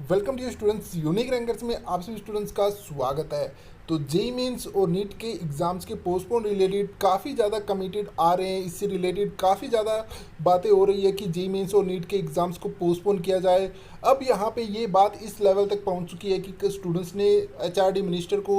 Welcome to students. Unique Rankers में आप सभी स्टूडेंट्स का स्वागत है। तो जेई मेंस और नीट के एग्ज़ाम्स के पोस्टपोन रिलेटेड काफ़ी ज़्यादा कमिटेड आ रहे हैं। इससे रिलेटेड काफ़ी ज़्यादा बातें हो रही है कि जेई मेंस और नीट के एग्ज़ाम्स को पोस्टपोन किया जाए। अब यहाँ पे ये बात इस लेवल तक पहुँच चुकी है कि स्टूडेंट्स ने एचआरडी मिनिस्टर को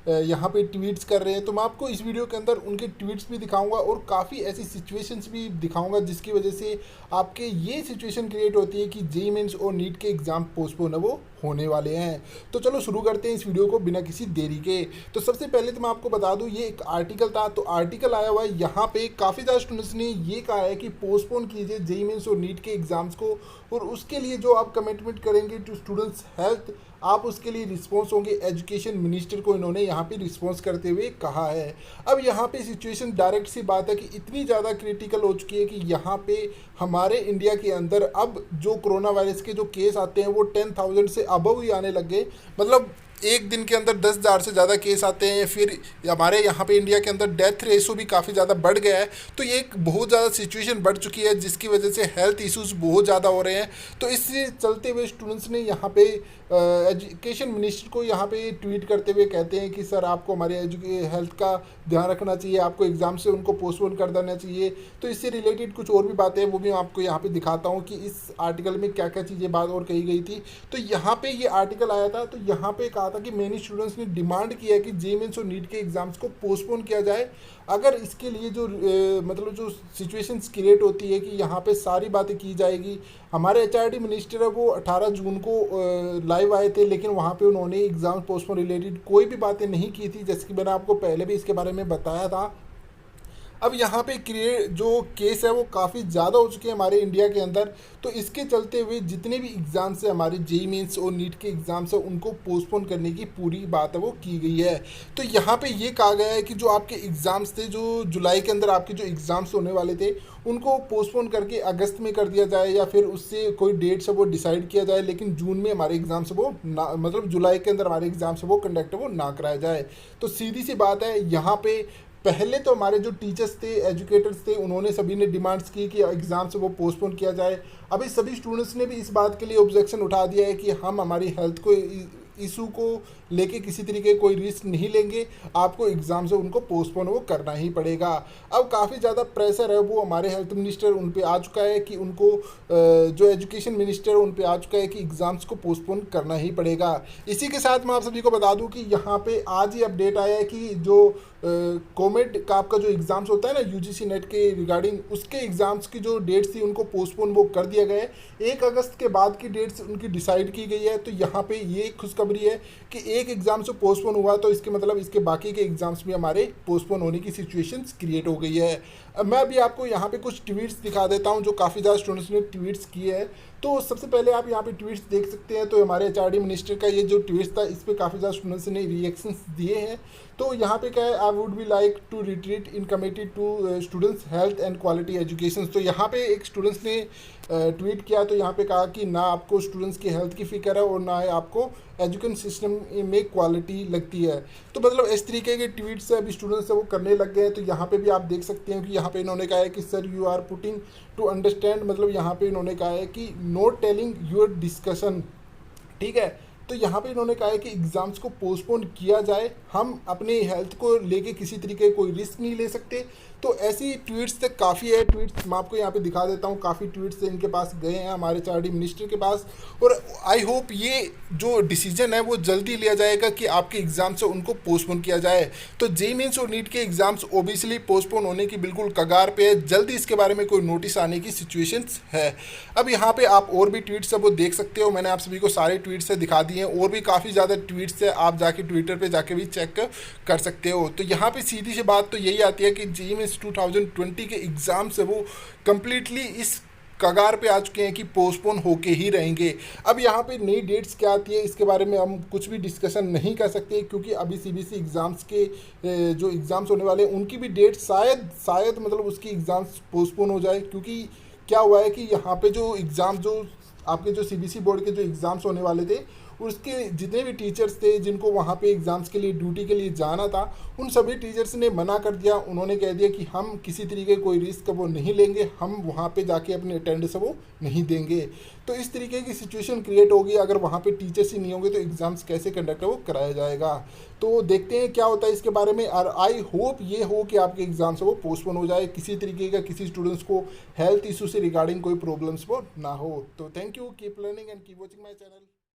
यहाँ पे ट्वीट्स कर रहे हैं। तो मैं आपको इस वीडियो के अंदर उनके ट्वीट्स भी दिखाऊंगा और काफ़ी ऐसी सिचुएशंस भी दिखाऊंगा जिसकी वजह से आपके ये सिचुएशन क्रिएट होती है कि जेई मेंस और नीट के एग्ज़ाम पोस्टपोन है वो होने वाले हैं। तो चलो शुरू करते हैं इस वीडियो को बिना किसी देरी के। तो सबसे पहले तो मैं आपको बता दूं, ये एक आर्टिकल था। तो आर्टिकल आया हुआ है यहाँ पे, काफ़ी ज़्यादा स्टूडेंट्स ने ये कहा है कि पोस्टपोन कीजिए जेई मेंस और नीट के एग्ज़ाम्स को, और उसके लिए जो आप कमिटमेंट करेंगे टू स्टूडेंट्स हेल्थ, आप उसके लिए रिस्पॉन्स होंगे। एजुकेशन मिनिस्टर को इन्होंने यहाँ पे रिस्पॉन्स करते हुए कहा है। अब यहाँ पे सिचुएशन डायरेक्ट सी बात है कि इतनी ज़्यादा क्रिटिकल हो चुकी है कि यहाँ पे हमारे इंडिया के अंदर अब जो कोरोना वायरस के जो केस आते हैं वो 10,000 से अबव ही आने लग गए। मतलब एक दिन के अंदर 10,000 से ज़्यादा केस आते हैं। फिर हमारे यहाँ पे इंडिया के अंदर डेथ रेशो भी काफ़ी ज़्यादा बढ़ गया है। तो ये एक बहुत ज़्यादा सिचुएशन बढ़ चुकी है जिसकी वजह से हेल्थ इश्यूज बहुत ज़्यादा हो रहे हैं। तो इससे चलते हुए स्टूडेंट्स ने यहाँ पे एजुकेशन मिनिस्टर को यहाँ पे ट्वीट करते हुए कहते हैं कि सर, आपको हमारे हेल्थ का ध्यान रखना चाहिए, आपको एग्ज़ाम से उनको पोस्टपोन कर देना चाहिए। तो इससे रिलेटेड कुछ और भी बातें हैं, वो भी मैं आपको यहाँ पे दिखाता हूँ कि इस आर्टिकल में क्या क्या चीज़ें बात और कही गई थी। तो यहाँ पे ये आर्टिकल आया था, तो यहाँ पे कहा था कि मेनी स्टूडेंट्स ने डिमांड किया है कि जेई मेंस और नीट के एग्ज़ाम्स को पोस्टपोन किया जाए। अगर इसके लिए जो मतलब जो सिचुएशंस क्रिएट होती है कि यहाँ पे सारी बातें की जाएगी। हमारे एचआरडी मिनिस्टर है वो 18 जून को लाइव आए थे, लेकिन वहाँ पे उन्होंने एग्ज़ाम पोस्टपोन रिलेटेड कोई भी बातें नहीं की थी, जैसे कि मैंने आपको पहले भी इसके बारे में बताया था। अब यहाँ पे क्रिएट जो केस है वो काफ़ी ज़्यादा हो चुके हैं हमारे इंडिया के अंदर। तो इसके चलते हुए जितने भी एग्ज़ाम्स हैं हमारे जेई मेंस और नीट के एग्ज़ाम्स हैं, उनको पोस्टपोन करने की पूरी बात है वो की गई है। तो यहाँ पे ये कहा गया है कि जो आपके एग्ज़ाम्स थे, जो जुलाई के अंदर आपके जो एग्ज़ाम्स होने वाले थे, उनको पोस्टपोन करके अगस्त में कर दिया जाए, या फिर उससे कोई डेट्स है वो डिसाइड किया जाए, लेकिन जून में हमारे एग्ज़ाम्स वो ना, मतलब जुलाई के अंदर हमारे एग्ज़ाम्स वो कंडक्ट वो ना कराया जाए। तो सीधी सी बात है, यहाँ पे पहले तो हमारे जो टीचर्स थे, एजुकेटर्स थे, उन्होंने सभी ने डिमांड्स की कि एग्ज़ाम से वो पोस्टपोन किया जाए। अभी सभी स्टूडेंट्स ने भी इस बात के लिए ऑब्जेक्शन उठा दिया है कि हम हमारी हेल्थ को इशू को लेके किसी तरीके कोई रिस्क नहीं लेंगे, आपको एग्ज़ाम से उनको पोस्टपोन वो करना ही पड़ेगा। अब काफ़ी ज़्यादा प्रेशर है वो हमारे हेल्थ मिनिस्टर उन पे आ चुका है कि उनको जो एजुकेशन मिनिस्टर उन पे आ चुका है कि एग्ज़ाम्स को पोस्टपोन करना ही पड़ेगा। इसी के साथ मैं आप सभी को बता दूं कि यहाँ पे आज ही अपडेट आया है कि जो कोमेड का आपका जो एग्ज़ाम्स होता है ना, यूजीसी नेट के रिगार्डिंग, उसके एग्ज़ाम्स की जो डेट्स थी उनको पोस्टपोन वो कर दिया गया है। 1 अगस्त के बाद की डेट्स उनकी डिसाइड की गई है। तो यहाँ पे ये खुशखबरी है कि एक एग्ज़ाम से पोस्टपोन हुआ तो इसके मतलब इसके बाकी के एग्ज़ाम्स भी हमारे पोस्टपोन होने की सिचुएशंस क्रिएट हो गई है। अब मैं अभी आपको यहाँ पे कुछ ट्वीट्स दिखा देता हूँ जो काफ़ी ज़्यादा स्टूडेंट्स ने ट्वीट्स किए हैं। तो सबसे पहले आप यहाँ पे ट्वीट्स देख सकते हैं। तो हमारे एचआरडी मिनिस्टर का ये जो ट्वीट था, इस पर काफ़ी ज़्यादा स्टूडेंट्स ने रिएक्शंस दिए हैं। तो यहाँ पे क्या है, I would be like to retreat in committed to students health and quality education. तो यहाँ पे एक स्टूडेंट्स ने ट्वीट किया, तो यहाँ पे कहा कि ना आपको स्टूडेंट्स की हेल्थ की फ़िक्र है और ना ही आपको एजुकेशन सिस्टम में क्वालिटी लगती है। तो मतलब इस तरीके के ट्वीट्स अभी स्टूडेंट्स वो करने लग गए हैं। तो यहाँ पे भी आप देख सकते हैं कि यहाँ पे इन्होंने कहा है कि sir you are putting to understand, मतलब यहाँ पे इन्होंने कहा है कि नोट टेलिंग योर डिस्कशन, ठीक है। तो यहाँ पे इन्होंने कहा है कि एग्ज़ाम्स को पोस्टपोन किया जाए, हम अपने हेल्थ को लेके किसी तरीके कोई रिस्क नहीं ले सकते। तो ऐसी ट्वीट्स तक काफ़ी है। ट्वीट्स मैं आपको यहाँ पे दिखा देता हूँ, काफ़ी ट्वीट्स इनके पास गए हैं हमारे एचआरडी मिनिस्टर के पास। और आई होप ये जो डिसीजन है वो जल्दी लिया जाएगा कि आपके एग्ज़ाम से उनको पोस्टपोन किया जाए। तो जेई मेंस और नीट के एग्ज़ाम्स ओबियसली पोस्टपोन होने की बिल्कुल कगार पे है, जल्दी इसके बारे में कोई नोटिस आने की सिचुएशंस है। अब यहाँ पे आप और भी ट्वीट्स है वो देख सकते हो, मैंने आप सभी को सारे ट्वीट्स है दिखा दिए हैं। और भी काफ़ी ज़्यादा ट्वीट्स है, आप जाके ट्विटर पे जाके भी चेक कर सकते हो। तो यहाँ पे सीधी सी बात तो यही आती है कि जेई मेंस 2020 के एग्ज़ाम्स है वो कम्प्लीटली इस कगार पे आ चुके हैं कि पोस्टपोन होके ही रहेंगे। अब यहाँ पे नई डेट्स क्या आती है इसके बारे में हम कुछ भी डिस्कशन नहीं कर सकते, क्योंकि अभी सीबीएसई एग्ज़ाम्स के जो एग्ज़ाम्स होने वाले हैं उनकी भी डेट शायद मतलब उसकी एग्ज़ाम्स पोस्टपोन हो जाए। क्योंकि क्या हुआ है कि यहाँ पे जो एग्ज़ाम जो आपके जो सीबीएसई बोर्ड के जो एग्ज़ाम्स होने वाले थे उसके जितने भी टीचर्स थे जिनको वहाँ पे एग्ज़ाम्स के लिए ड्यूटी के लिए जाना था, उन सभी टीचर्स ने मना कर दिया। उन्होंने कह दिया कि हम किसी तरीके कोई रिस्क वो नहीं लेंगे, हम वहाँ पे जाके अपनी अटेंडेंस वो नहीं देंगे। तो इस तरीके की सिचुएशन क्रिएट होगी। अगर वहाँ पे टीचर्स ही नहीं होंगे तो एग्ज़ाम्स कैसे कंडक्ट वो कराया जाएगा। तो देखते हैं क्या होता है इसके बारे में। और आई होप ये हो कि आपके एग्ज़ाम्स वो पोस्टपोन हो जाए, किसी तरीके का किसी स्टूडेंट्स को हेल्थ इशू से रिगार्डिंग कोई प्रॉब्लम्स वो ना हो। तो thank you, keep learning and keep watching my channel.